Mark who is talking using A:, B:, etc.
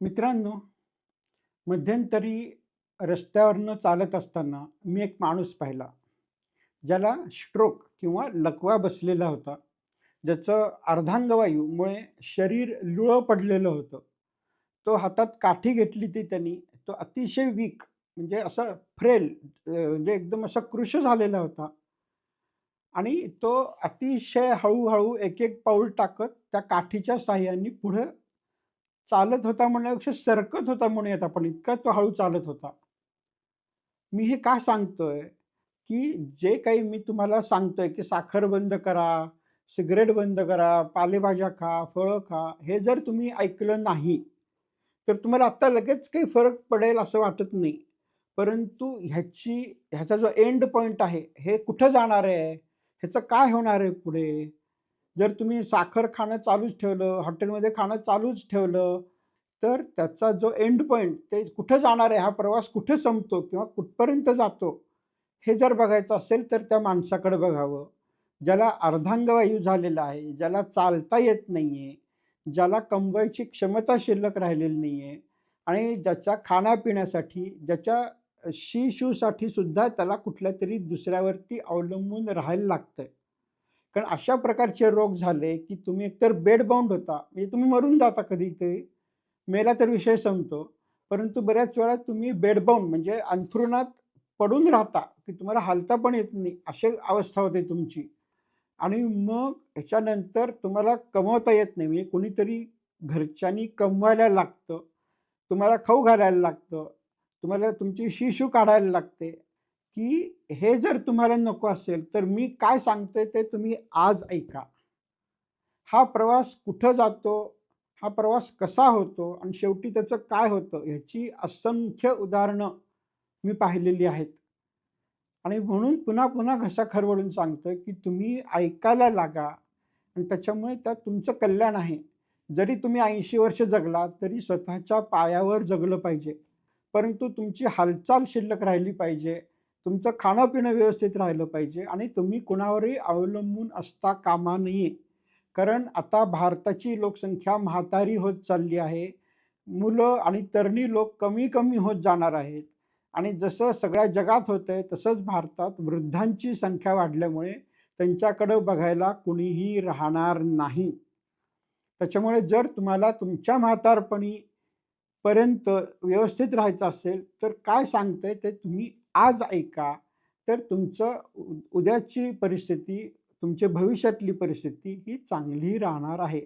A: मित्रांनो, मध्यंतरी रस्त्यावरनं चालत असताना मी एक माणूस पाहिला, ज्याला स्ट्रोक किंवा लकवा बसलेला होता. ज्याचं अर्धांगवायूमुळे शरीर लुळं पडलेलं होतं. तो हातात काठी घेतली ती त्यांनी. तो अतिशय वीक म्हणजे असा फ्रेल म्हणजे एकदम असा कृश झालेला होता आणि तो अतिशय हळू एक-एक पाऊल टाकत त्या काठीच्या साहाय्याने पुढे चालत होता म्हणण्यापेक्षा सरकत होता म्हणूयात आपण, इतका तो हळू चालत होता. मी हे का सांगतोय, की जे काही मी तुम्हाला सांगतोय, की साखर बंद करा, सिगारेट बंद करा, पालेभाज्या खा, फळं खा, हे जर तुम्ही ऐकलं नाही, तर तुम्हाला आत्ता लगेच काही फरक पडेल असं वाटत नाही. परंतु ह्याचा जो एंड पॉइंट आहे, हे कुठं जाणार आहे? ह्याचं काय होणार आहे पुढे? जर तुम्ही साखर खाणं चालूच ठेवलं, हॉटेलमध्ये खाणं चालूच ठेवलं, तर त्याचा जो एंड पॉइंट ते कुठे जाणार आहे, हा प्रवास कुठे संपतो किंवा कुठपर्यंत जातो, हे जर बघायचं असेल तर त्या माणसाकडे बघावं. ज्याला अर्धांगवायू झालेला आहे, ज्याला चालता येत नाहीये, ज्याला कमवायची क्षमता शिल्लक राहिलेली नाहीये आणि ज्याच्या खाण्यापिण्यासाठी, ज्याच्या शी-शूसाठी सुद्धा त्याला कुठल्यातरी दुसऱ्यावरती अवलंबून राहायला लागतंय. कारण अशा प्रकारचे रोग झाले, की तुम्ही एकतर बेड बाउंड होता, म्हणजे तुम्ही मरून जाता कधीतरी. मेला तर विषय संपतो. परंतु बऱ्याच वेळा तुम्ही बेडबाउंड म्हणजे अंथरुणात पडून राहता, की तुम्हाला हालता पण येत नाही, अशी अवस्था होते तुमची. आणि मग ह्याच्यानंतर तुम्हाला कमवता येत नाही. म्हणजे कोणीतरी घरच्यांनी कमवायला लागतं. तुम्हाला खाऊ घालायला लागतं. तुम्हाला तुमची शी काढायला लागते, की हे जर तुम्हाला नको असेल, तर मी काय सांगतोय ते तुम्ही आज ऐका. हा प्रवास कुठं जातो? हा प्रवास कसा होतो? आणि शेवटी त्याचं काय होतं? ह्याची असंख्य उदाहरणं मी पाहिलेली आहेत. आणि म्हणून पुन्हा-पुन्हा घसा खरवडून सांगतोय, की तुम्ही ऐकायला लागा आणि त्याच्यामुळे त्यात तुमचं कल्याण आहे. जरी तुम्ही 80 वर्ष जगलात, तरी स्वतःच्या पायावर जगलं पाहिजे. परंतु तुमची हालचाल शिल्लक राहिली पाहिजे. तुमचं खाणं-पिणं व्यवस्थित राहिलं पाहिजे आणि तुम्ही कुणावरही अवलंबून असता कामा नये. कारण आता भारताची लोकसंख्या म्हातारी होत चालली आहे. मुलं आणि तरुणी लोक कमी-कमी होत जाणार आहेत आणि जसं सगळ्या जगात होतंय तसंच भारतात वृद्धांची संख्या वाढल्यामुळे त्यांच्याकडं बघायला कुणीही राहणार नाही. त्याच्यामुळे जर तुम्हाला तुमच्या म्हातारपणी पर्यंत व्यवस्थित राहायचं असेल, तर काय सांगतंय ते तुम्ही आज ऐका. तर तुमचं उद्याची परिस्थिती, तुमच्या भविष्यातली परिस्थिती ही चांगली राहणार आहे.